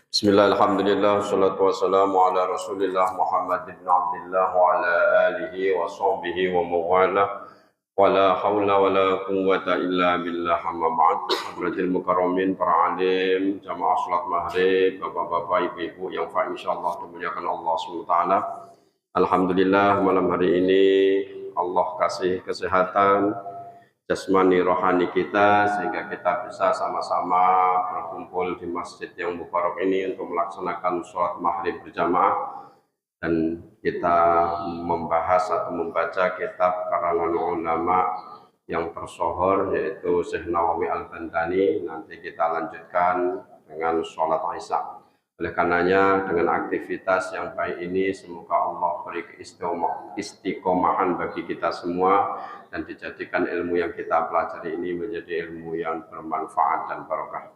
Bismillah, alhamdulillah, salatu wassalamu ala rasulillah Muhammad ibn Abdullah wa ala alihi wa sahbihi wa mawala wa la hawla wa la quwwata illa billah amma ba'd. Hadratil mukarramin, para alim, jamaah salat maghrib, bapak-bapak, ibu-ibu yang insyaallah dimuliakan Allah SWT. Alhamdulillah, malam hari ini Allah kasih kesehatan jasmani rohani kita sehingga kita bisa sama-sama berkumpul di masjid yang mubarak ini untuk melaksanakan sholat maghrib berjamaah, dan kita membahas atau membaca kitab karangan ulama yang tersohor yaitu Syekh Nawawi Al-Bantani. Nanti kita lanjutkan dengan sholat Isya. Oleh karenanya dengan aktivitas yang baik ini semoga Allah beri istiqomahan bagi kita semua dan dijadikan ilmu yang kita pelajari ini menjadi ilmu yang bermanfaat dan barokah.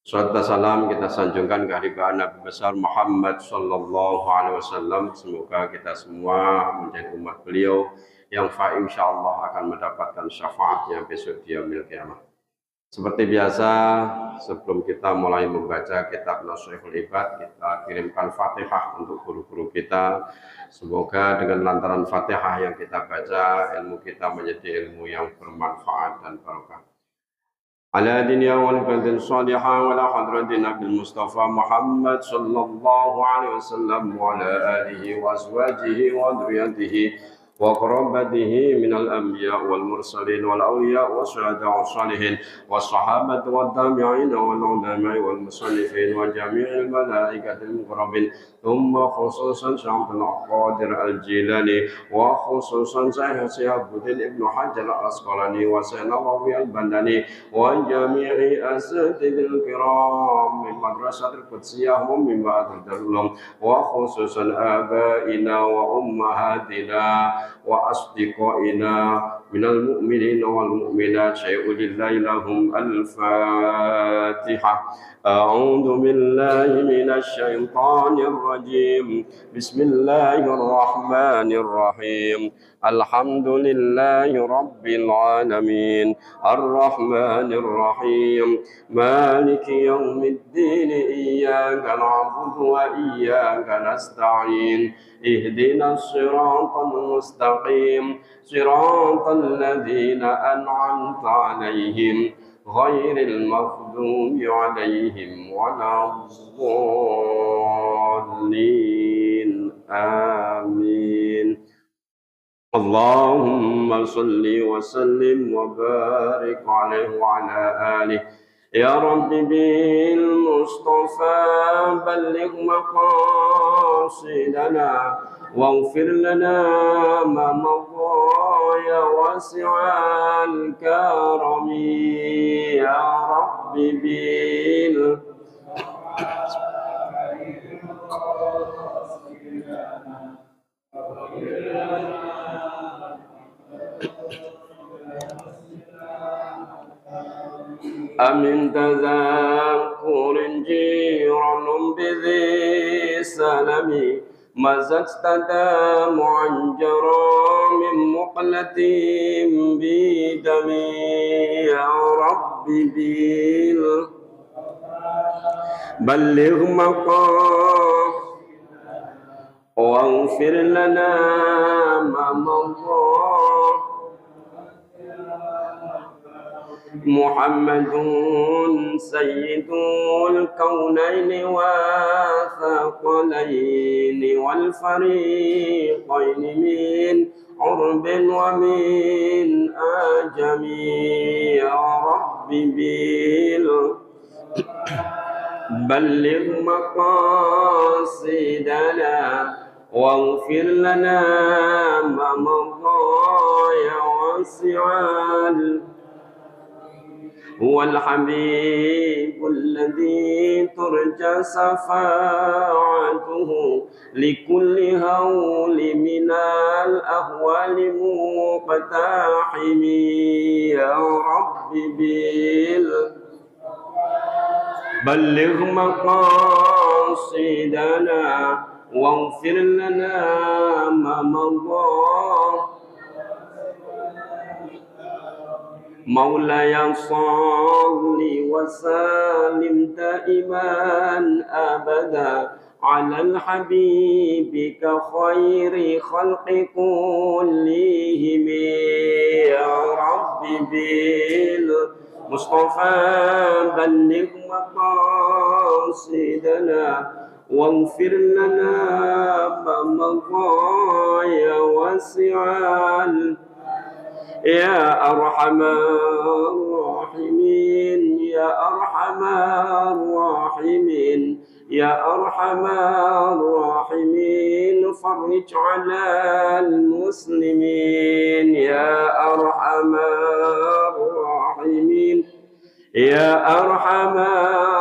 Salawat dan salam kita sanjungkan ke haribaan Nabi besar Muhammad sallallahu alaihi wasallam. Semoga kita semua menjadi umat beliau yang insyaallah akan mendapatkan syafaatnya besok di yaumil qiyamah. Seperti biasa, sebelum kita mulai membaca kitab Nashihul Ibad, kita kirimkan Fatihah untuk guru-guru kita. Semoga dengan lantaran Fatihah yang kita baca, ilmu kita menjadi ilmu yang bermanfaat dan barokah. Ala dunya wal badan salihah wa la hadratin Nabi Mustafa Muhammad sallallahu alaihi wasallam wa ala alihi wa azwajihi wa dhurriyyatihi وقربته من الأنبياء والمرسلين والأولياء والشهداء والصالحين والصحابة والتابعين والعلماء والمصنفين وجميع الملائكة المقربين ثم خصوصا شيخ عبد القادر الجيلاني وخصوصا شيخ شهاب الدين ابن حجر العسقلاني وشيخ نووي البنداني وجميع أساتذة الكرام من مدرسة القدسية ومن بعد العلوم وخصوصا آبائنا وأمهاتنا وأصدقائنا من المؤمنين والمؤمنات شيء لله لهم الفاتحة. أعوذ بالله من الشيطان الرجيم. بسم الله الرحمن الرحيم. الحمد لله رب العالمين الرحمن الرحيم مالك يوم الدين إياك نعبد وإياك نستعين اهدنا الصراط المستقيم صراط الذين أنعمت عليهم غير المغضوب عليهم ولا الضالين آمين. اللهم صل وسلم وبارك عليه وعلى آله. يا رب بالمصطفى بلغ مقاصدنا واغفر لنا ما مضى يا واسع الكرم. يا رب أمن تذكر جيران بذي سلم مزجت دمعا جرى من مقلة بدمي. يا رب بلغ مقام واغفر لنا ما مضى. محمد سيد الكونين والثقلين والفريقين من عرب ومن آجم. يا رب بلغ مقاصدنا واغفر لنا ما مضى يا واسع. هو الحبيب الذي ترجى شفاعته لكل هول من الأهوال مقتحم. يا رب بلغ مقاصدنا واغفر لنا ما مضى. مولاي صل وسلم دائما أبدا على الحبيبك خير خلق كلهم يا رب بالمصطفى بلغ مقاصدنا واغفر لنا ما مضى يا واسع يا أرحم الراحمين يا أرحم الراحمين يا أرحم الراحمين فرج على المسلمين يا أرحم الراحمين يا أرحم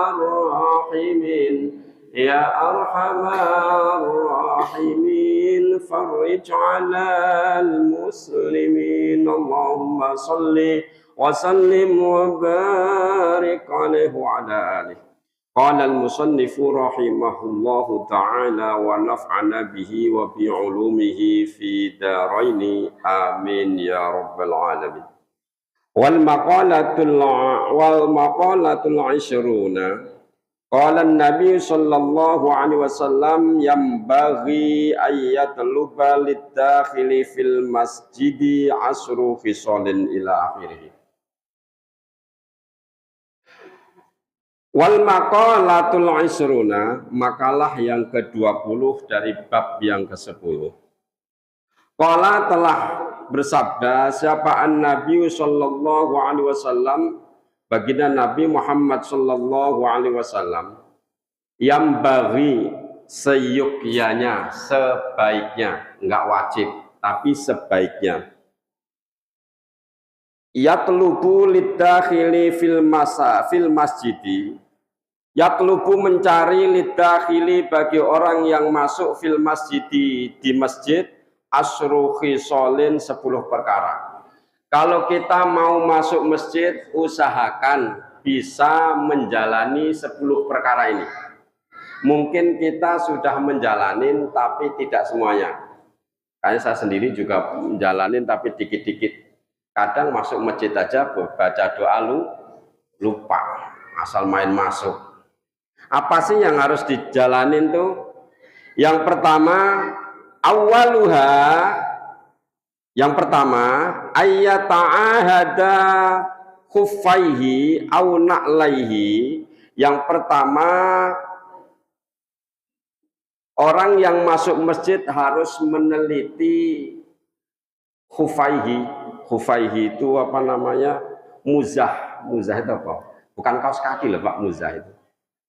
الراحمين يا أرحم الراحمين فرج على المسلمين اللهم صل وسلم وبارك عليه وعلى آله. قال المصنف رحمه الله تعالى ونفعنا به وبعلومه في دارين آمين يا رب العالمين. والمقالة العشرون قال النبي صلى الله عليه وسلم ينبغي أن يطلب للداخل في المسجد 10 خصال إلى آخره. Wal maqalatul isruna, makalah yang ke-20 dari bab yang ke-10. Qala telah bersabda siapa an-Nabi sallallahu alaihi wasallam, baginda Nabi Muhammad sallallahu alaihi wasallam, yang bagi seyukyanya, sebaiknya, enggak wajib tapi sebaiknya, yatlubu lidakhili fil masjidi, yatlubu mencari lidakhili bagi orang yang masuk fil masjidi di masjid, asyru khisalin 10 perkara. Kalau kita mau masuk masjid, usahakan bisa menjalani 10 perkara ini. Mungkin kita sudah menjalanin tapi tidak semuanya. Kayaknya saya sendiri juga menjalanin tapi dikit-dikit. Kadang masuk masjid aja baca doa lupa, asal main masuk. Apa sih yang harus dijalanin tuh? Yang pertama, awaluha, yang pertama, ayyata'ahada khuffaihi au na'laihi. Yang pertama, orang yang masuk masjid harus meneliti khuffaihi. Khufaihi itu apa namanya, muzah itu apa? Bukan kaos kaki loh Pak, muzah itu.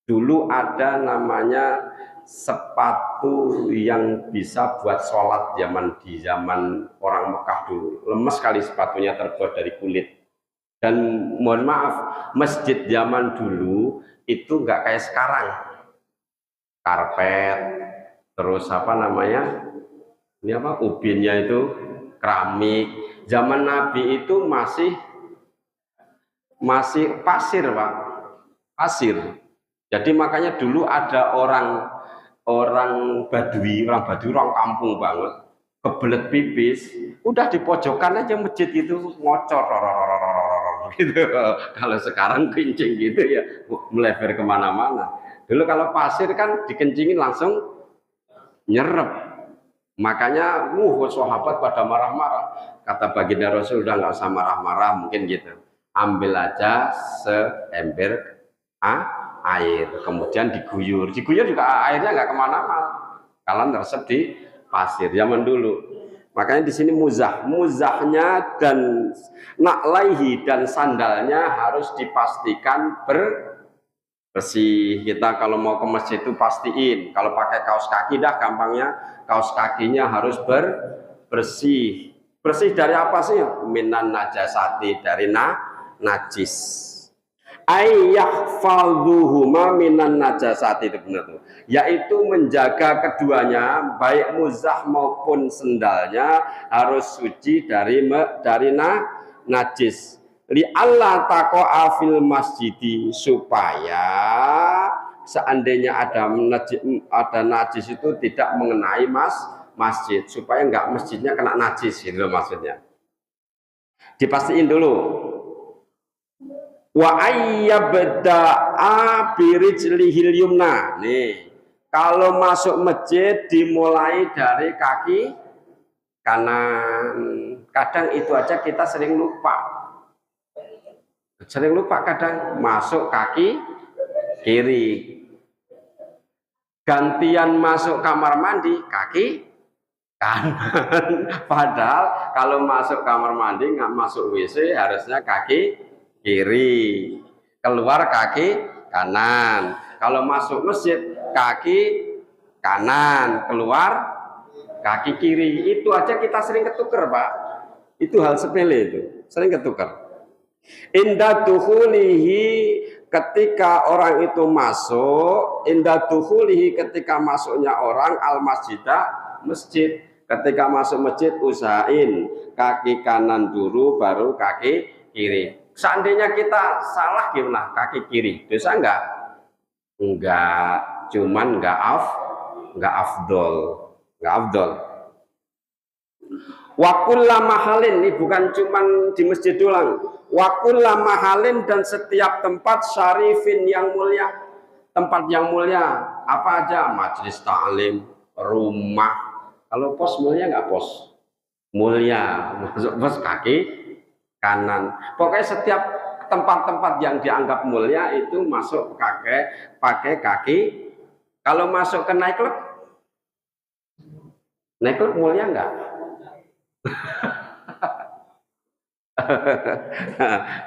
Dulu ada namanya sepatu yang bisa buat sholat di zaman orang Mekah dulu. Lemes sekali sepatunya, terbuat dari kulit. Dan mohon maaf, masjid zaman dulu itu nggak kayak sekarang. Karpet, terus apa namanya, ini apa, ubinnya itu keramik. Zaman Nabi itu masih pasir Pak, pasir. Jadi makanya dulu ada orang Badui, orang kampung banget, kebelet pipis, udah di pojokan aja masjid itu ngocor, gitu. Kalau sekarang kencing gitu ya melebar kemana-mana. Dulu kalau pasir kan dikencingin langsung nyerep. Makanya sahabat pada marah-marah. Kata baginda Rasul, udah nggak usah marah-marah, mungkin gitu. Ambil aja seember air, kemudian diguyur. Diguyur juga airnya nggak kemana-mana. Kalau meresep di pasir zaman dulu. Makanya di sini muzahnya dan naklaihi dan sandalnya harus dipastikan bersih. Kita kalau mau ke masjid itu pastiin. Kalau pakai kaos kaki dah gampangnya, kaos kakinya harus bersih. Bersih dari apa sih? Minan najasati, dari najis. Ayyahfalduhuma minan najasati, itu benar tuh. Yaitu menjaga keduanya, baik muzah maupun sendalnya harus suci dari najis. Li Allah taqa'a fil masjidi, supaya seandainya ada najis itu tidak mengenai masjid, supaya enggak masjidnya kena najis, gitu maksudnya. Dipastiin dulu Wa ayyabda'a birijlihil yumna. Nih, kalau masuk masjid dimulai dari kaki kanan. Kadang itu aja kita sering lupa. Sering lupa kadang masuk kaki kiri. Gantian masuk kamar mandi kaki kanan. Padahal kalau masuk kamar mandi nggak masuk WC harusnya kaki kiri, keluar kaki kanan. Kalau masuk masjid kaki kanan, keluar kaki kiri. Itu aja kita sering ketuker, Pak. Itu hal sepele itu, sering ketuker. Indah duhulihi, ketika orang itu masuk, indah duhulihi, ketika masuknya orang al masjidah, masjid. Ketika masuk masjid usahain kaki kanan dulu baru kaki kiri. Seandainya kita salah gimana? Kaki kiri dosa enggak? Enggak, cuman enggak afdol. Enggak afdol. Wa kullu mahalin, ini bukan cuman di masjid doang. Wa kullu mahalin, dan setiap tempat syarifin yang mulia. Tempat yang mulia apa aja? Majelis ta'lim, rumah. Kalau pos mulia enggak pos? Mulia. Masuk pos kaki kanan. Pokoknya setiap tempat-tempat yang dianggap mulia itu masuk pakai kaki. Kalau masuk ke nightclub mulia enggak?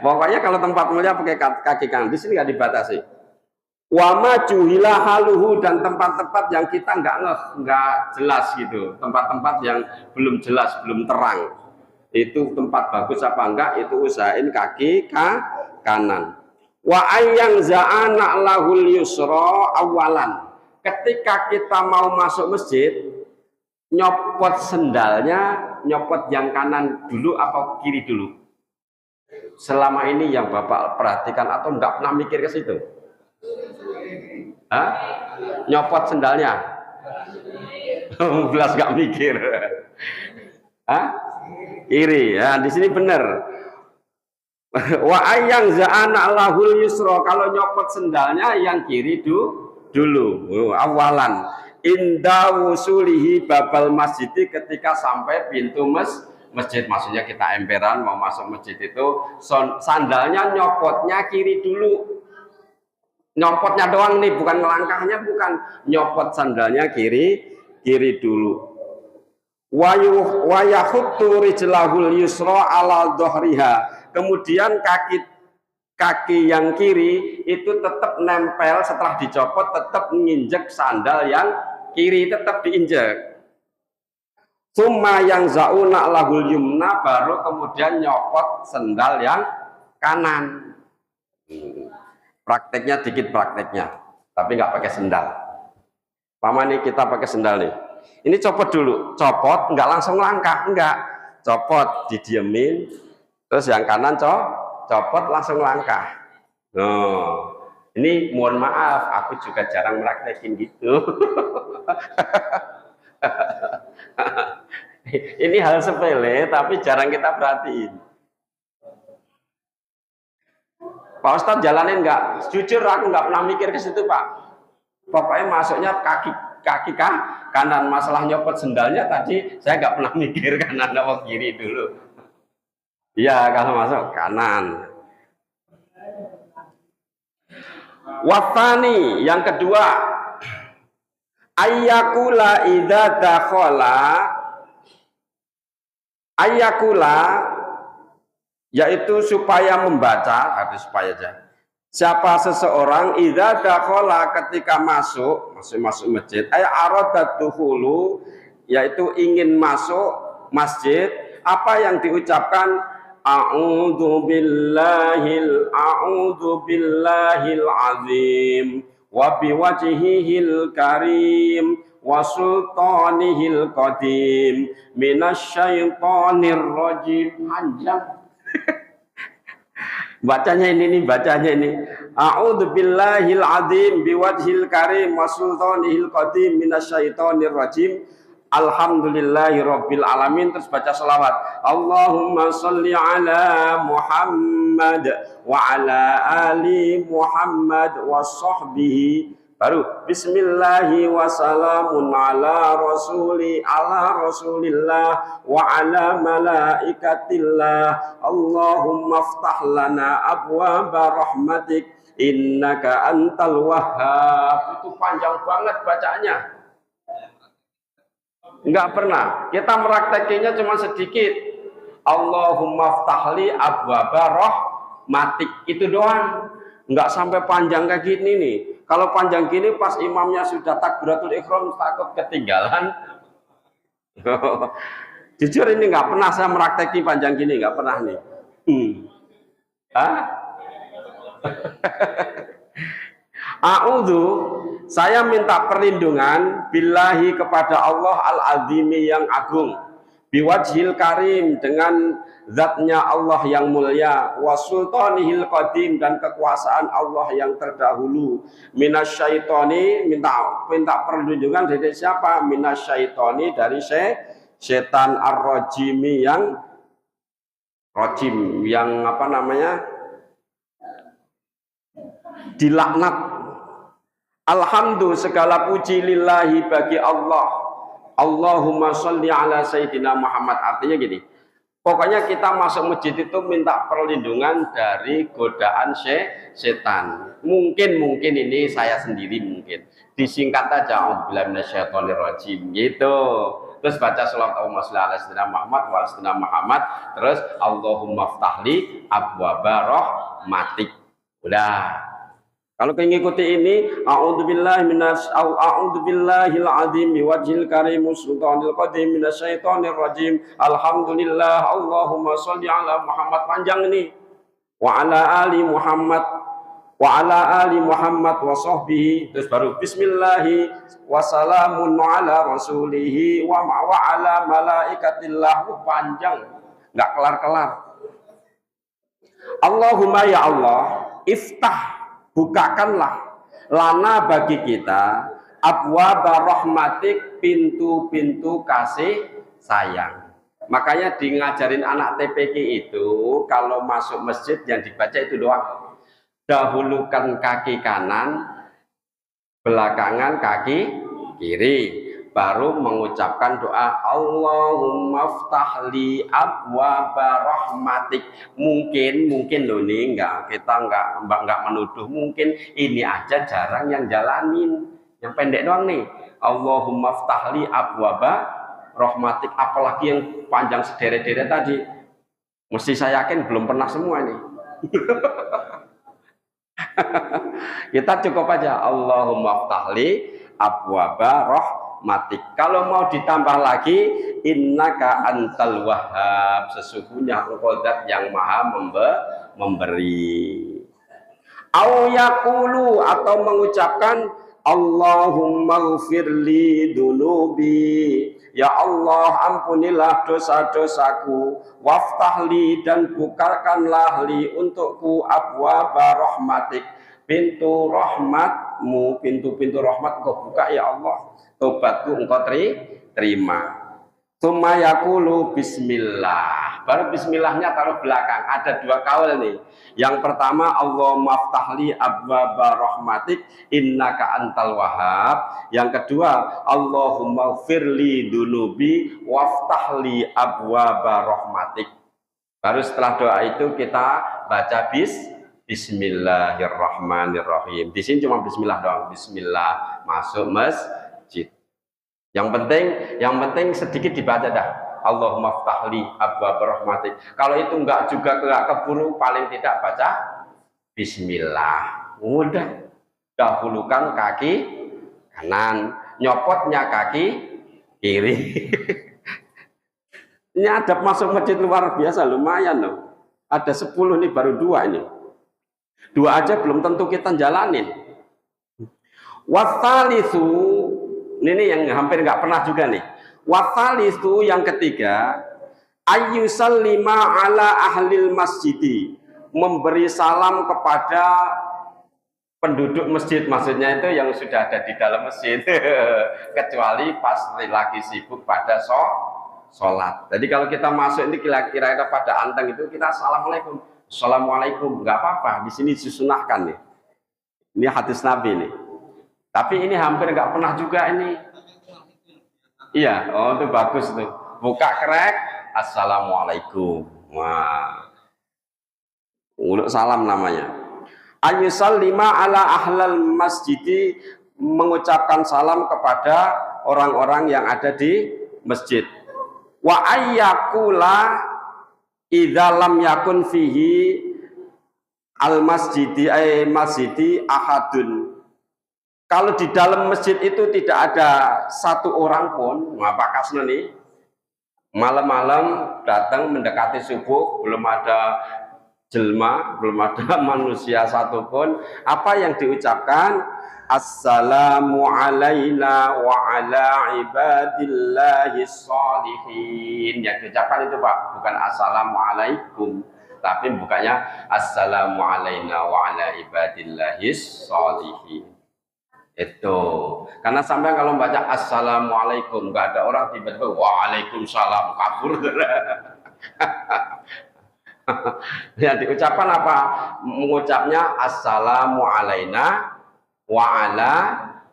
Pokoknya kalau tempat mulia pakai kaki kanan. Di sini enggak dibatasi. Wa ma juhila haluhu, dan tempat-tempat yang kita enggak jelas gitu. Tempat-tempat yang belum jelas, belum terang. Itu tempat bagus apa enggak, itu usahain kaki kanan. Wa ayyang za'ana lahul yusra awalan. Ketika kita mau masuk masjid, nyopot sendalnya, nyopot yang kanan dulu apa kiri dulu? Selama ini yang Bapak perhatikan atau enggak pernah mikir ke situ? Hah? Nyopot sendalnya? Belas enggak mikir. Hah? Kiri, ya di sini benar. Wa ayyang za'ana lahul yusra, kalau nyopot sendalnya yang kiri dulu. Awalan inda wusulihi babal masjid, ketika sampai pintu masjid, maksudnya kita emperan mau masuk masjid itu sandalnya nyopotnya kiri dulu. Nyopotnya doang nih, bukan melangkahnya, bukan, nyopot sandalnya kiri dulu. Wa yahuttu rijlahul yusra ala dhahriha, kemudian kaki yang kiri itu tetap nempel, setelah dicopot tetap menginjek sandal yang kiri, tetap diinjek. Summa yang zauna lahul yumna, baru kemudian nyopot sandal yang kanan. Prakteknya dikit prakteknya, tapi nggak pakai sendal. Paman nih kita pakai sendal nih. Ini copot dulu, copot, nggak langsung langkah, enggak. Copot, didiemin, terus yang kanan copot langsung langkah. Oh, ini mohon maaf, aku juga jarang meraktekin gitu. Ini hal sepele, tapi jarang kita perhatiin. Pak Ustadz jalanin nggak? Jujur aku nggak pernah mikir ke situ, Pak. Pokoknya masuknya kaki kanan. Masalah nyopot sendalnya tadi saya nggak pernah mikir kanan atau kiri dulu. Iya, kalau masuk kanan. Wafani, yang kedua, ayyakula idza dakhala, ayyakula yaitu supaya membaca, harus supaya aja. Siapa seseorang idza dakhala, ketika masuk masjid, ay aradatuhulu, yaitu ingin masuk masjid, apa yang diucapkan? A'udzu billahil azim wa biwajhihil karim wa sultanihil qadim minasyaitonir rajim. Panjang. Bacanya ini. A'udzu billahil azim biwajhil karim wa sultanihil qadim minasyaitonir rajim. Alhamdulillahi rabbil alamin. Terus baca selawat. Allahumma sholli ala Muhammad Muhammad wa ala ali Muhammad wa sahbihi. Baru bismillahi wa salamun ala rasulillah wa ala malaikatillah. Allahumma ftah lana abwaba rahmatik innaka antal wahhab. Itu panjang banget bacaannya. Enggak pernah. Kita meraktekinya cuma sedikit. Allahumma ftahli abwaba rahmatik. Itu doang. Enggak sampai panjang kayak gini nih. Kalau panjang gini pas imamnya sudah takbiratul ihram takut ketinggalan. Jujur ini nggak pernah saya meraktekin panjang gini, nggak pernah nih. A'udzu, saya minta perlindungan billahi kepada Allah al-azimi yang agung, biwajhil karim dengan zatnya Allah yang mulia, wasultanihil qadim dan kekuasaan Allah yang terdahulu, minasyaitoni, minta perlindungan dari siapa? Minasyaitoni, dari setan ar-rajimi yang rajim, yang apa namanya, dilaknat. Alhamdulillah, segala puji lillahi bagi Allah. Allahumma sholli ala sayyidina Muhammad. Artinya gini, pokoknya kita masuk masjid itu minta perlindungan dari godaan setan. Mungkin ini saya sendiri mungkin. Disingkat aja a'udzubillahi minasyaitonirrajim gitu. Terus baca sholawat Allahumma sholli ala sayyidina Muhammad wa ala sayyidina Muhammad. Terus Allahumma ftahli abwaba rahmatik. Udah. Kalau kalian ngikuti ini, a'udzubillahil azim biwajhil karim sultanil qadim minasyaitonir rajim. Alhamdulillah, Allahumma sholli ala Muhammad, panjang ini. Wa ala ali Muhammad wa sahbihi. Terus baru bismillahi wa salamun ala rasulihi wa ala malaikatillah. Panjang, enggak kelar-kelar. Allahumma ya Allah, iftah, bukakanlah lana bagi kita abwaba rahmatik, pintu-pintu kasih sayang. Makanya di ngajarin anak TPQ itu kalau masuk masjid yang dibaca itu doang. Dahulukan kaki kanan, belakangan kaki kiri, baru mengucapkan doa Allahumma ftahli abwaba rahmatik. Mungkin loh nih, kita enggak menuduh, mungkin ini aja jarang yang jalanin, yang pendek doang nih, Allahumma ftahli abwaba rahmatik, apalagi yang panjang sederet-deret tadi, mesti saya yakin belum pernah semua nih. Kita cukup aja Allahumma ftahli abwaba rahmatik. Kalau mau ditambah lagi, innaka antal wahhab, sesungguhnya engkau zat yang maha memberi. Au yaqulu, atau mengucapkan Allahumma ghfirli dunubi, ya Allah ampunilah dosa-dosaku, waftahli, dan bukakanlah li untukku abwaba rahmatik, pintu rahmatmu, pintu-pintu rahmat kau buka ya Allah, tobatku engkau terima. Tsumma yaqulu bismillah, baru bismillahnya taruh belakang. Ada dua kaul nih. Yang pertama Allahumma ftahli abwaba rahmatik innaka antal wahhab. Yang kedua Allahumma firli dunubi waftahli abwaba rahmatik. Baru setelah doa itu kita baca Bismillahirrahmanirrahim. Di sini cuma bismillah doang. Bismillah, masuk masjid. Yang penting sedikit dibaca dah. Allahumma ftahli abwaba rahmatik. Kalau itu enggak juga keburu, paling tidak baca bismillah. Udah. Dahulukan kaki kanan, nyopotnya kaki kiri. Ini adab masuk masjid luar biasa, lumayan loh. Ada 10 nih, baru 2 ini. 2 aja belum tentu kita jalanin. Watsalitsu, ini yang hampir nggak pernah juga nih. Watsalitsu, yang ketiga, ayyusallima ala ahlil masjidi, memberi salam kepada penduduk masjid, maksudnya itu yang sudah ada di dalam masjid, kecuali pas lagi sibuk pada sholat. Jadi kalau kita masuk ini kira-kira pada anteng itu kita assalamualaikum, Assalamualaikum, nggak apa-apa. Di sini disunahkan nih. Ini hadis Nabi nih. Tapi ini hampir nggak pernah juga ini. Iya, oh itu bagus tuh. Buka krek, Assalamualaikum. Wah, uluk salam namanya. Ayyusallima ala ahlal masjidi, mengucapkan salam kepada orang-orang yang ada di masjid. Wa ayyakula idza lam yakun fihi al masjidi masjidi ahadun. Kalau di dalam masjid itu tidak ada satu orang pun, apa kasnya nih? Malam-malam datang mendekati subuh, belum ada jelma, belum ada manusia satupun. Apa yang diucapkan? Assalamu alaina wa ala ibadillahis sholihin. Yang diucapkan itu Pak, bukan assalamualaikum, tapi bukannya assalamu alaina wa ala ibadillahis sholihin. Itu karena sampai kalau baca assalamualaikum nggak ada orang tiba-tiba waalaikumsalam kabur. Ya diucapkan apa? Mengucapnya assalamu alaina wa ala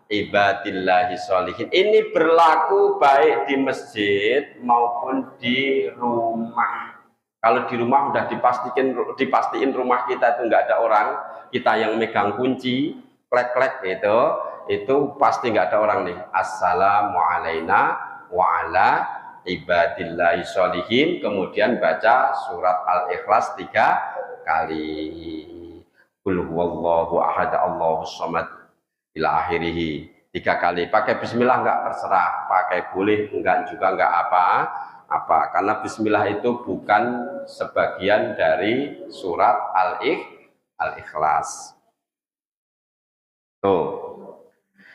ibadillahi sholihin. Ini berlaku baik di masjid maupun di rumah. Kalau di rumah udah dipastiin rumah kita itu nggak ada orang, kita yang megang kunci klek-klek itu pasti nggak ada orang nih. Assalamu alaina wa ala ibadillahi sholihin, kemudian baca surat Al-Ikhlas 3 kali. Qul huwallahu ahad Allahus samad ila akhirih 3 kali. Pakai bismillah enggak, terserah, pakai boleh enggak juga enggak apa-apa, karena bismillah itu bukan sebagian dari surat Al-Ikhlas. Tuh.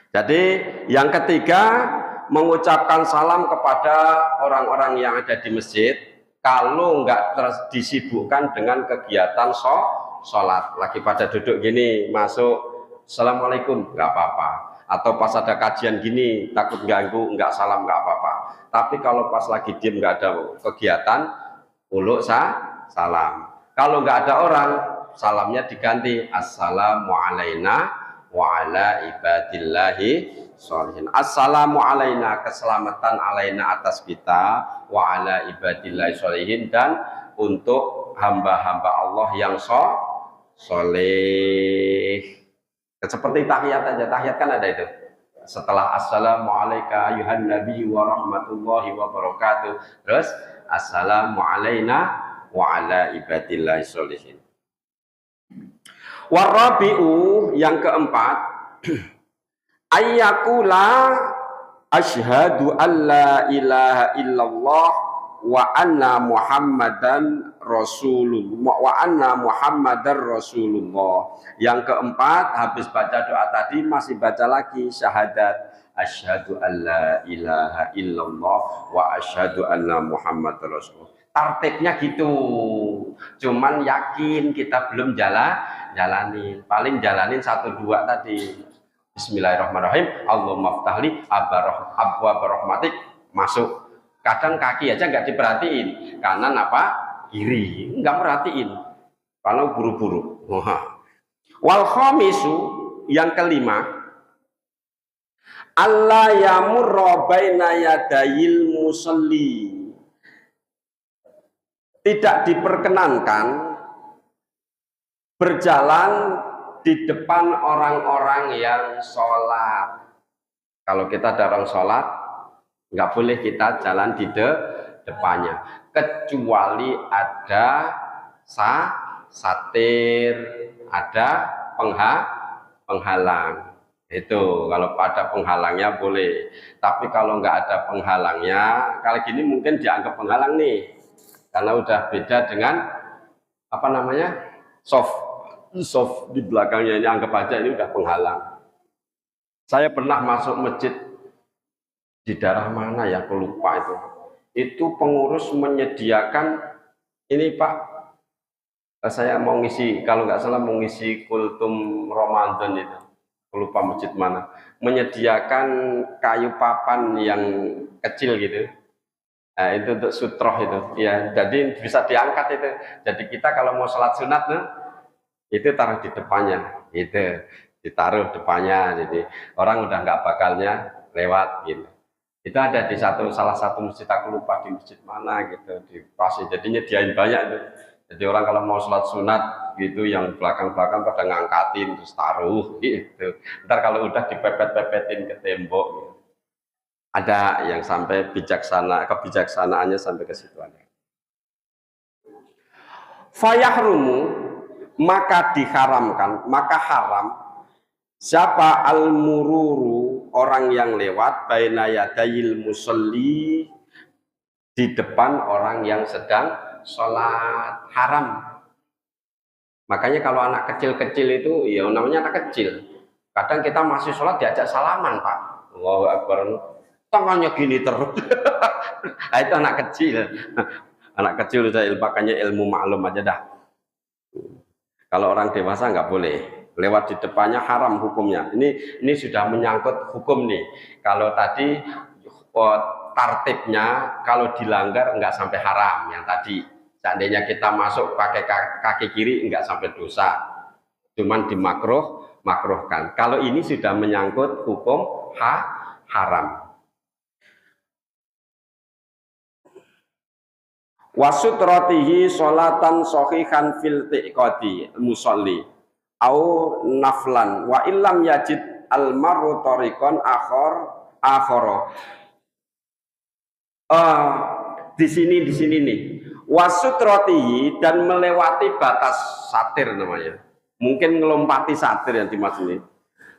Jadi yang ketiga, mengucapkan salam kepada orang-orang yang ada di masjid kalau nggak disibukkan dengan kegiatan sholat. Lagi pada duduk gini, masuk assalamualaikum, nggak apa-apa. Atau pas ada kajian gini, takut ganggu, nggak salam, nggak apa-apa. Tapi kalau pas lagi diem nggak ada kegiatan, uluk salam. Kalau nggak ada orang, salamnya diganti assalamu alaina wa ala ibadillahi sholihin. Assalamu alaina, keselamatan alaina atas kita, wa ala ibadillahi sholihin, dan untuk hamba-hamba Allah yang soleh. Seperti tahiyat aja, tahiyat kan ada itu. Setelah assalamu alaika ayuhan nabi wa rahmatullahi wa barakatuh, terus assalamu alaina wa ala ibadillahi sholihin. Warabi'u, yang keempat, ayyakula asyhadu alla ilaha illallah wa anna muhammadan rasulullah wa anna muhammadar rasulullah. Yang keempat, habis baca doa tadi masih baca lagi syahadat asyhadu alla ilaha illallah wa asyhadu anna muhammadar rasulullah. Tartibnya gitu, cuman yakin kita belum jalanin, paling jalanin 1-2 tadi. Bismillahirrahmanirrahim, Allahumma ftahli abwaab rahmatik, masuk. Kadang kaki aja nggak diperhatiin, kanan apa kiri nggak perhatiin kalau buru-buru. Wal khamisu, yang kelima, alla yamurra baina yadayil musalli, tidak diperkenankan berjalan di depan orang-orang yang sholat. Kalau kita ada orang sholat, nggak boleh kita jalan di depannya, kecuali ada satir, ada penghalang. Itu kalau ada penghalangnya boleh. Tapi kalau nggak ada penghalangnya, kali gini mungkin dianggap penghalang nih, karena udah beda dengan apa namanya, soft di belakangnya, ini anggap aja ini udah penghalang. Saya pernah masuk masjid di daerah mana ya, aku lupa itu pengurus menyediakan ini Pak, saya mau ngisi, kalau nggak salah mau ngisi kultum Ramadan itu, aku lupa masjid mana, menyediakan kayu papan yang kecil gitu, Nah, itu untuk sutroh itu. Ya, jadi bisa diangkat itu. Jadi kita kalau mau sholat sunat, itu taruh di depannya. Itu ditaruh depannya. Jadi orang udah nggak bakalnya lewat gitu. Itu ada di salah satu masjid, aku lupa di masjid mana gitu, di Pasir. Jadi nyediain banyak itu. Jadi orang kalau mau sholat sunat gitu, yang belakang-belakang pada ngangkatin terus taruh gitu. Ntar kalau udah dipepet-pepetin ke tembok gitu. Ada yang sampai kebijaksanaannya sampai ke situ ada. Fayahrumu, maka diharamkan, maka haram siapa al-mururu, orang yang lewat baina yadayil musalli, di depan orang yang sedang sholat, haram. Makanya kalau anak kecil-kecil itu, ya namanya anak kecil, kadang kita masih sholat diajak salaman, Pak. Allahu Akbar, tangannya gini terus. Nah, itu anak kecil. Anak kecil saya pakainya ilmu maklum aja dah. Kalau orang dewasa nggak boleh. Lewat di depannya haram hukumnya. Ini sudah menyangkut hukum nih. Kalau tadi tartibnya kalau dilanggar nggak sampai haram yang tadi. Seandainya kita masuk pakai kaki kiri nggak sampai dosa. Cuman makruhkan. Kalau ini sudah menyangkut hukum haram. Wasutratihi sholatan sohihan fil tiqati musolli au naflan wa illam yajid al maru tariqan akhara. Di sini nih. Wasutratihi, dan melewati batas satir namanya. Mungkin ngelompati satir yang dimaksud ini.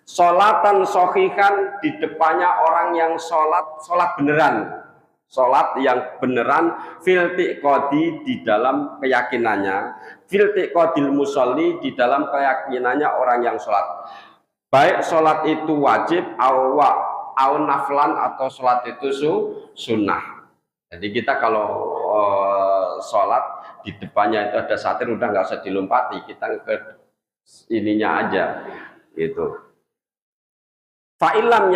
Sholatan sohihan, di depannya orang yang sholat beneran. Sholat yang beneran fil tiqadi, di dalam keyakinannya, fil tiqadil musolli, di dalam keyakinannya orang yang sholat, baik sholat itu wajib au naflan, atau sholat itu sunnah. Jadi kita kalau sholat di depannya itu ada satir, udah nggak usah dilompati, kita ke ininya aja gitu. Fa'ilam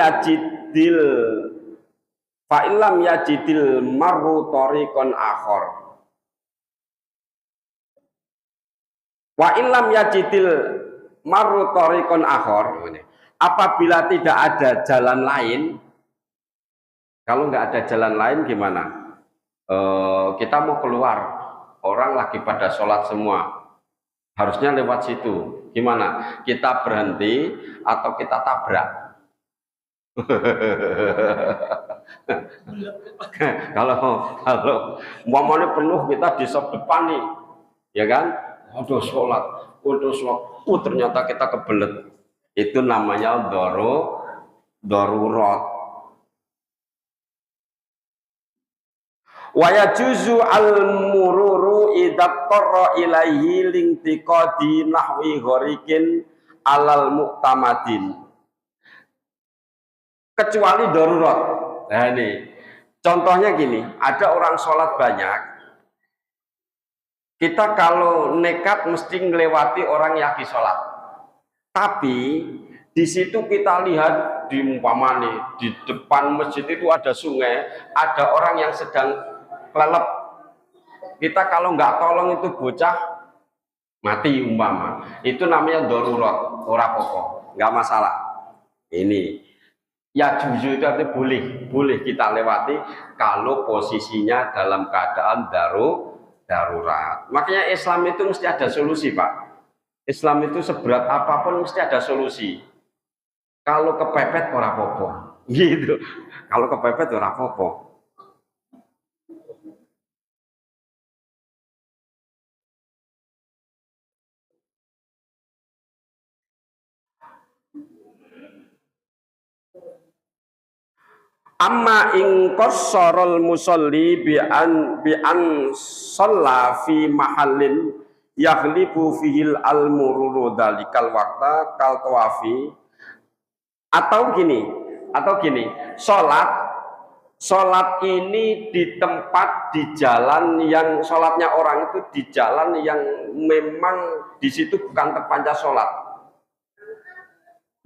yajidil marru tariqan akhar. Wa illam yajidil marru tariqan akhar. Apabila tidak ada jalan lain, kalau nggak ada jalan lain gimana? Kita mau keluar, orang lagi pada sholat semua, harusnya lewat situ. Gimana? Kita berhenti atau kita tabrak? kalau umpamanya penuh, kita di sop depan nih, ya kan? Udah sholat, ternyata kita kebelet. Itu namanya darurat. Wa yajuzu al-mururu idza qarra ilaihi lintiqadi nahwi gharikin alal mu'tamadin. Kecuali darurat. Nah ini contohnya gini, ada orang sholat banyak, kita kalau nekat mesti melewati orang yang lagi sholat, tapi di situ kita lihat di umpamane di depan masjid itu ada sungai, ada orang yang sedang kelelep, kita kalau nggak tolong itu bocah mati umpama, itu namanya darurat, ora pokok, nggak masalah. Ini ya juzu itu artinya boleh kita lewati kalau posisinya dalam keadaan darurat. Makanya Islam itu mesti ada solusi, Pak. Islam itu seberat apapun mesti ada solusi. Kalau kepepet ora apa-apa, gitu. Kalau kepepet ora apa-apa. Amma ing qassarul musolli bi an shalla fi mahallin yaghlibu fihil al mururu dalikal waqta kal tawafi, atau gini sholat ini di tempat, di jalan yang sholatnya orang itu di jalan yang memang di situ bukan tempatnya sholat,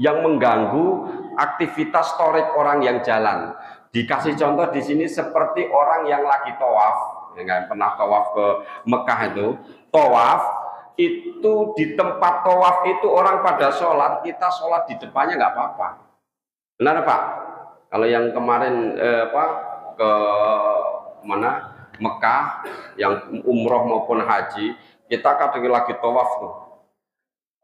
yang mengganggu aktivitas torik orang yang jalan. Dikasih contoh di sini seperti orang yang lagi tawaf, yang pernah tawaf ke Mekah itu, tawaf itu di tempat tawaf itu orang pada sholat, kita sholat di depannya nggak apa-apa. Benar Pak? Kalau yang kemarin ke mana Mekah, yang umroh maupun haji, kita kadang lagi tawaf tuh,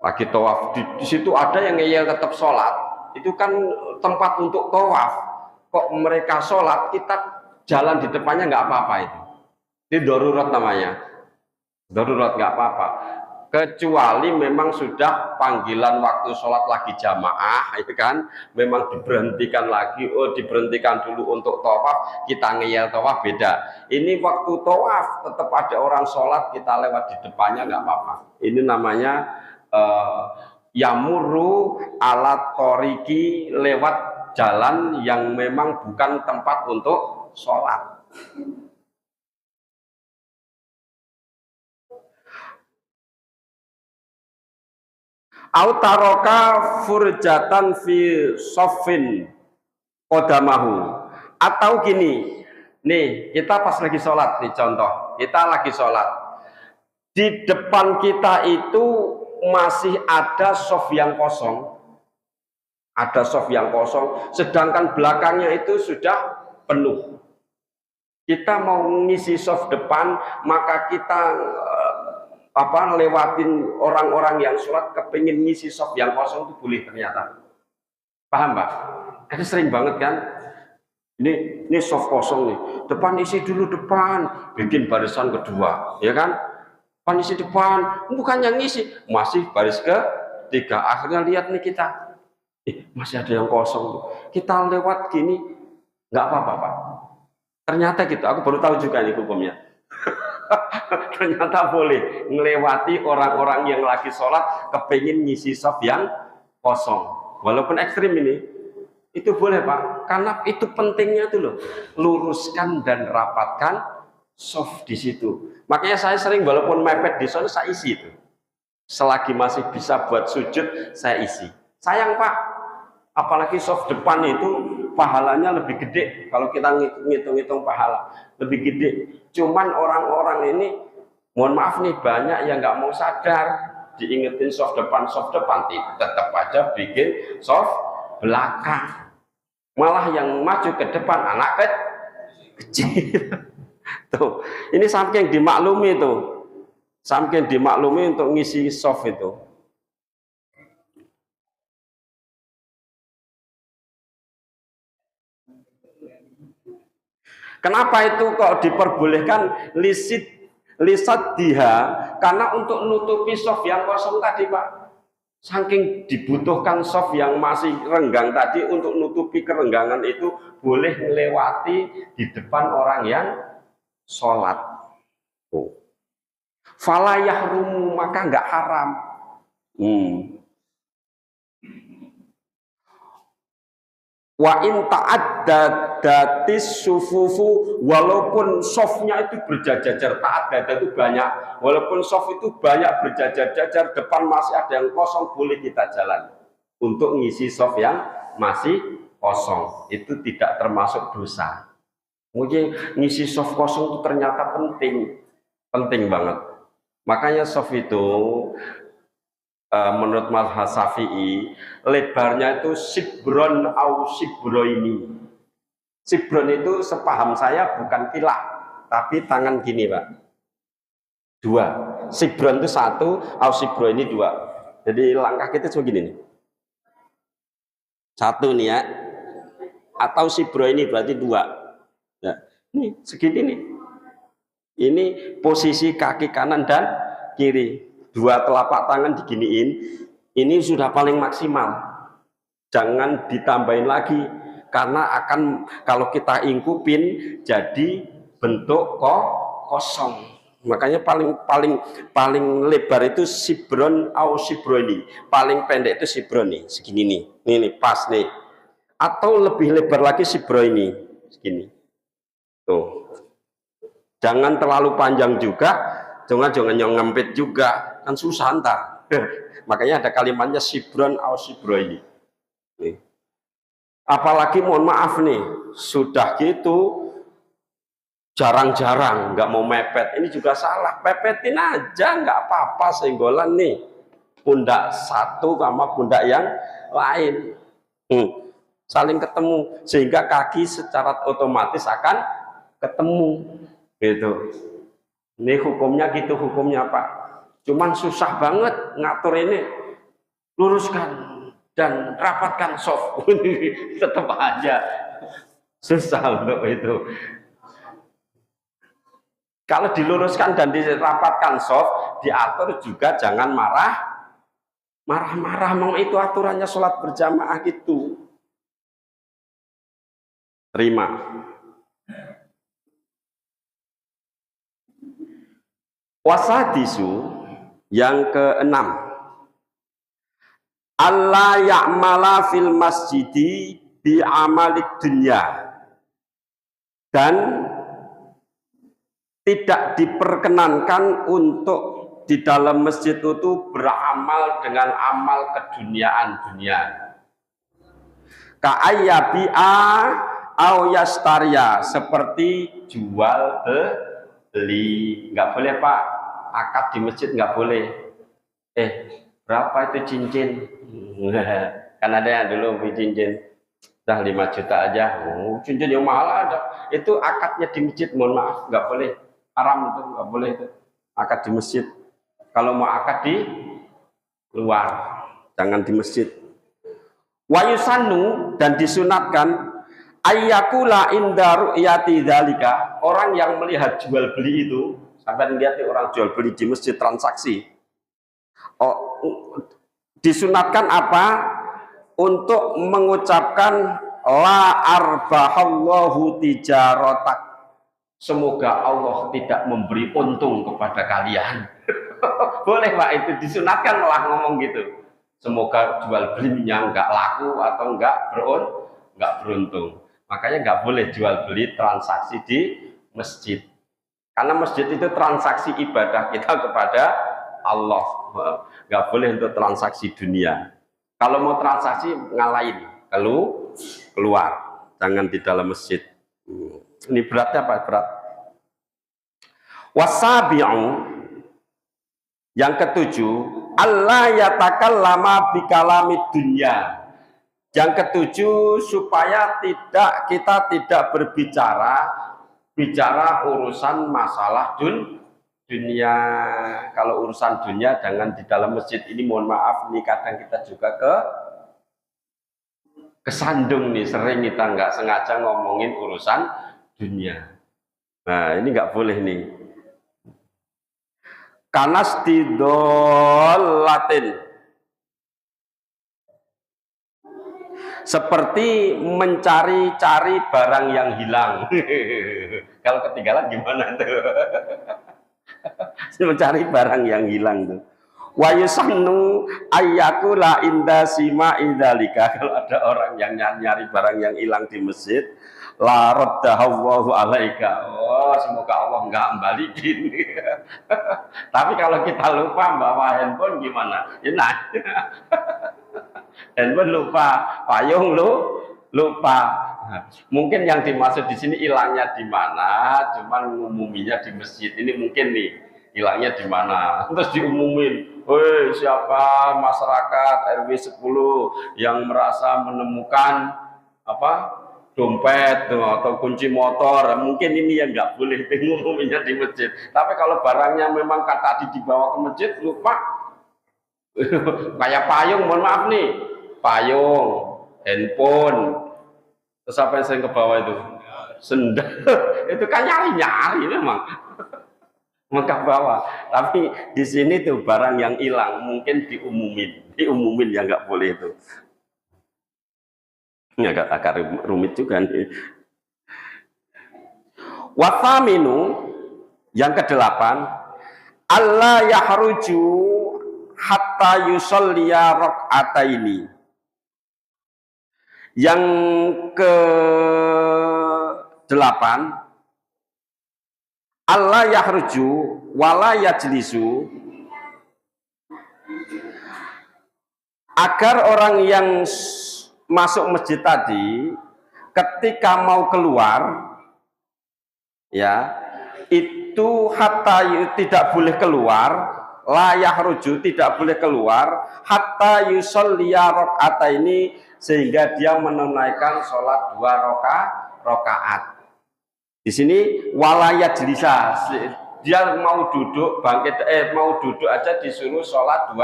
lagi tawaf di situ ada yang ngeyel tetap sholat, itu kan tempat untuk tawaf. Kok mereka sholat, kita jalan di depannya nggak apa-apa itu. Ini darurat namanya. Darurat nggak apa-apa. Kecuali memang sudah panggilan waktu sholat lagi jamaah, itu kan memang diberhentikan lagi. Oh, diberhentikan dulu untuk tawaf, kita ngeyel tawaf beda. Ini waktu tawaf tetap ada orang sholat, kita lewat di depannya nggak apa-apa. Ini namanya yamuru ala toriki, lewat jalan yang memang bukan tempat untuk sholat. Autaroka furjatan fi sofin kodamahu. Atau gini, nih kita pas lagi sholat nih, contoh kita lagi sholat, di depan kita itu masih ada sof yang kosong, ada sof yang kosong, sedangkan belakangnya itu sudah penuh. Kita mau ngisi sof depan, maka kita lewatin orang-orang yang sholat, kepingin ngisi sof yang kosong itu boleh ternyata. Paham Pak? Itu sering banget kan? Ini sof kosong nih, depan isi dulu depan, bikin barisan kedua, ya kan? Depan isi depan, bukan yang ngisi, masih baris ketiga. Akhirnya lihat nih kita, masih ada yang kosong tuh. Kita lewat gini nggak apa-apa Pak. Ternyata gitu, aku baru tahu juga nih hukumnya. Ternyata boleh melewati orang-orang yang lagi sholat kepingin ngisi sof yang kosong, walaupun ekstrim ini, itu boleh Pak, karena itu pentingnya tuh loh, luruskan dan rapatkan sof di situ. Makanya saya sering walaupun mepet di sana saya isi itu, selagi masih bisa buat sujud saya isi. Sayang Pak, apalagi soft depan itu pahalanya lebih gede. Kalau kita ngitung-ngitung pahala lebih gede. Cuman orang-orang ini, mohon maaf nih, banyak yang nggak mau sadar, diingetin soft depan, tetap aja bikin soft belakang. Malah yang maju ke depan anak kecil. Tuh, ini saking dimaklumi tuh, saking dimaklumi untuk ngisi soft itu. Kenapa itu kok diperbolehkan lisat diha? Karena untuk nutupi soft yang kosong tadi Pak. Saking dibutuhkan soft yang masih renggang tadi, untuk nutupi kerenggangan itu boleh melewati di depan orang yang sholat. Falayah rumu, maka nggak haram. Wa in ta'addatis sufufu, walaupun softnya itu berjajar, ta'addad itu banyak, walaupun soft itu banyak berjajar-jajar, depan masih ada yang kosong, boleh kita jalan untuk ngisi soft yang masih kosong. Itu tidak termasuk dosa. Mungkin ngisi soft kosong itu ternyata penting banget. Makanya soft itu menurut mazhab Syafi'i lebarnya itu sibron au sibroini. Sibron itu sepaham saya bukan kilah, tapi tangan gini Pak, 2. Sibron itu 1, au sibroini 2. Jadi langkah kita cuma gini nih, 1 nih ya, atau sibroini berarti 2. Nah, ini segini nih, ini posisi kaki kanan dan kiri, 2 telapak tangan diginiin, ini sudah paling maksimal. Jangan ditambahin lagi, karena akan kalau kita ingkupin jadi bentuk kosong. Makanya paling lebar itu sibron au sibroni, paling pendek itu sibroni, segini nih, nih pas nih. Atau lebih lebar lagi sibroni, segini. Tuh. Jangan terlalu panjang juga, jangan yang ngempit juga, kan susah ntar. Makanya ada kalimatnya sibron au sibroini. Apalagi mohon maaf nih, sudah gitu jarang-jarang nggak mau mepet, ini juga salah. Pepetin aja nggak apa-apa, senggolan nih pundak satu sama pundak yang lain, saling ketemu sehingga kaki secara otomatis akan ketemu gitu. Ini hukumnya gitu, hukumnya Pak. Cuman susah banget ngatur ini, luruskan dan rapatkan soft. Tetap aja susah untuk itu. Kalau diluruskan dan dirapatkan soft, diatur juga jangan marah-marah. Memang itu aturannya sholat berjamaah gitu. Terima. Wasadisu yang keenam, Allah ya'mala fil masjidi bi amalid dunya, dan tidak diperkenankan untuk di dalam masjid itu beramal dengan amal keduniaan dunia. Ka'ayyabi'a au yastaria, seperti jual beli. Nggak boleh Pak, akad di masjid nggak boleh. Berapa itu cincin? Kan ada yang dulu beli cincin dah 5 juta aja. Cincin yang mahal ada. Itu akadnya di masjid, mohon maaf, nggak boleh. Haram itu, nggak boleh itu. Akad di masjid. Kalau mau akad di luar, jangan di masjid. Wayusanu, dan disunatkan ayyakula inda ru'yati dzalika, orang yang melihat jual beli itu, sampai lihat orang jual beli di masjid transaksi. Disunatkan apa? Untuk mengucapkan la arbahallahu tijaratak, semoga Allah tidak memberi untung kepada kalian. Boleh Pak, itu disunatkan malah ngomong gitu. Semoga jual belinya nggak laku atau nggak beruntung. Makanya nggak boleh jual beli transaksi di masjid. Karena masjid itu transaksi ibadah kita kepada Allah. Nggak boleh untuk transaksi dunia. Kalau mau transaksi ngalahin, keluar, jangan di dalam masjid. Ini beratnya apa? Berat. Wasabi'u yang ketujuh, Allah yatakallama bikalamid dunya. Yang ketujuh, supaya kita tidak bicara urusan masalah dunia. Kalau urusan dunia jangan di dalam masjid. Ini mohon maaf, ini kadang kita juga kesandung nih, sering kita nggak sengaja ngomongin urusan dunia. Nah ini nggak boleh nih. Kanastidolatin, seperti mencari-cari barang yang hilang. Kalau ketinggalan gimana tuh? Mencari barang yang hilang tuh. Wa yusannu ayyakula inda sima idzalika, kalau ada orang yang nyari barang yang hilang di masjid, la raddahallahu alaika, semoga Allah nggak balikin. Tapi kalau kita lupa bawa handphone gimana? Nah, handphone lupa, payung lupa. Mungkin yang dimaksud di sini hilangnya di mana, cuman ngumuminya di masjid. Ini mungkin nih hilangnya di mana, terus diumumin, woi siapa masyarakat RW 10 yang merasa menemukan dompet atau kunci motor, mungkin ini yang nggak boleh ngumuminya di masjid. Tapi kalau barangnya memang tadi dibawa ke masjid lupa, kayak payung, mohon maaf nih, payung, handphone, terus apa yang saya ke bawah itu, sendal, itu kan nyari memang. Maka bawah, tapi di sini tuh barang yang hilang mungkin diumumin ya nggak boleh itu. Ini agak rumit juga nih. Wafaminu yang kedelapan, Allah yahruju hatta yusolliya rok'ataini. Yang ke-8, Allah yahruju wala yajlisu, agar orang yang masuk masjid tadi, ketika mau keluar, ya itu hatta tidak boleh keluar, layah ruju tidak boleh keluar, hatta yusolliya rakaataini, sehingga dia menunaikan sholat 2 rakaat. Di sini walayat jelisa, dia mau duduk bangkit, mau duduk aja disuruh sholat 2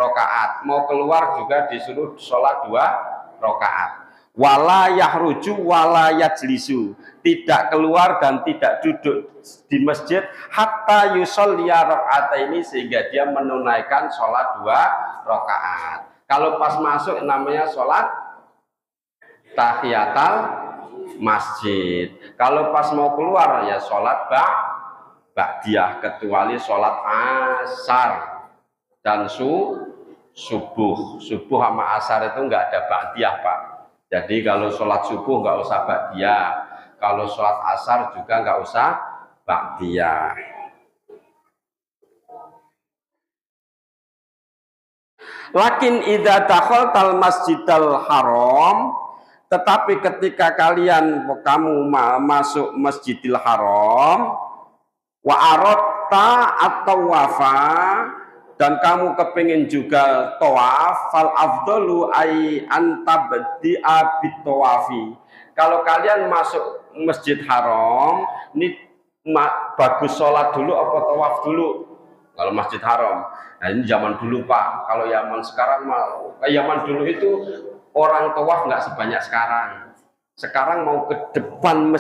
rakaat, mau keluar juga disuruh sholat 2 rakaat. Wala yahruju wala yajlisu, tidak keluar dan tidak duduk di masjid hatta yusolliya rakaataini, sehingga dia menunaikan sholat 2 rakaat. Kalau pas masuk namanya sholat tahiyatul masjid. Kalau pas mau keluar ya sholat ba'diyah, kecuali sholat asar dan subuh. Subuh sama asar itu enggak ada ba'diyah, Pak. Jadi kalau sholat subuh nggak usah ba'diyah, kalau sholat asar juga nggak usah ba'diyah. Lakin idza dakhaltal masjidal haram, tetapi ketika kamu masuk Masjidil Haram, wa aradta at-tawafa, dan kamu kepingin juga tawaf, fal afdalu ay antabdi'a bitawafi. Kalau kalian masuk Masjid Haram, ini bagus sholat dulu apa tawaf dulu? Kalau Masjid Haram, nah ini zaman dulu Pak. Kalau zaman sekarang, zaman dulu itu orang tawaf nggak sebanyak sekarang. Sekarang mau ke depan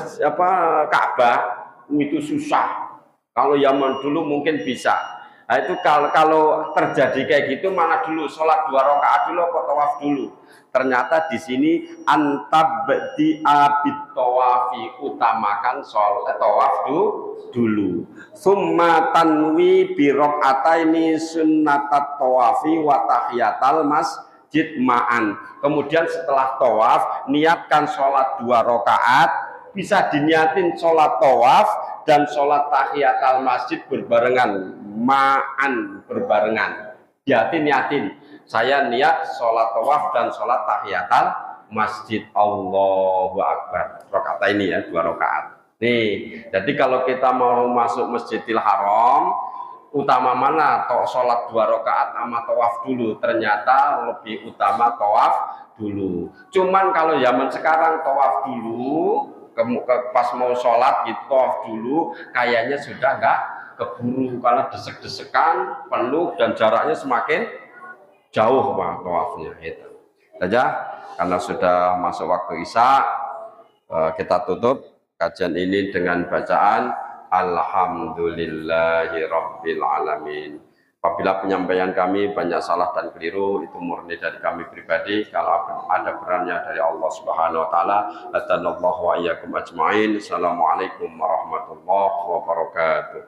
Ka'bah itu susah. Kalau zaman dulu mungkin bisa. Nah itu kalau terjadi kayak gitu, mana dulu sholat 2 rakaat dulu atau tawaf dulu? Ternyata di sini antabdi'a bitawafi, utamakan sholat tawaf dulu. Summa tanwi bi rakaataini sunnatat tawafi wa tahiyatal masjid ma'an. Kemudian setelah tawaf niatkan sholat 2 rakaat, bisa diniatin sholat tawaf dan sholat tahiyatul masjid berbarengan, ma'an, berbarengan. Niatin, saya niat sholat tawaf dan sholat tahiyatul masjid. Allahu Akbar. Rakaat ini ya, 2 rakaat. Nih, jadi kalau kita mau masuk Masjidil Haram, utama mana? Sholat 2 rakaat sama tawaf dulu. Ternyata lebih utama tawaf dulu. Cuman kalau zaman sekarang tawaf dulu, pas mau sholat gitu tawaf dulu, kayaknya sudah enggak keburu karena desek-desekan penuh dan jaraknya semakin jauh Pak tawafnya itu. Saja karena sudah masuk waktu Isya, kita tutup kajian ini dengan bacaan Alhamdulillahirabbil alamin. Apabila penyampaian kami banyak salah dan keliru, itu murni dari kami pribadi. Kalau ada perannya dari Allah Subhanahu wa taala. Hadanallahu wa iyyakum ajmain. Assalamualaikum warahmatullahi wabarakatuh.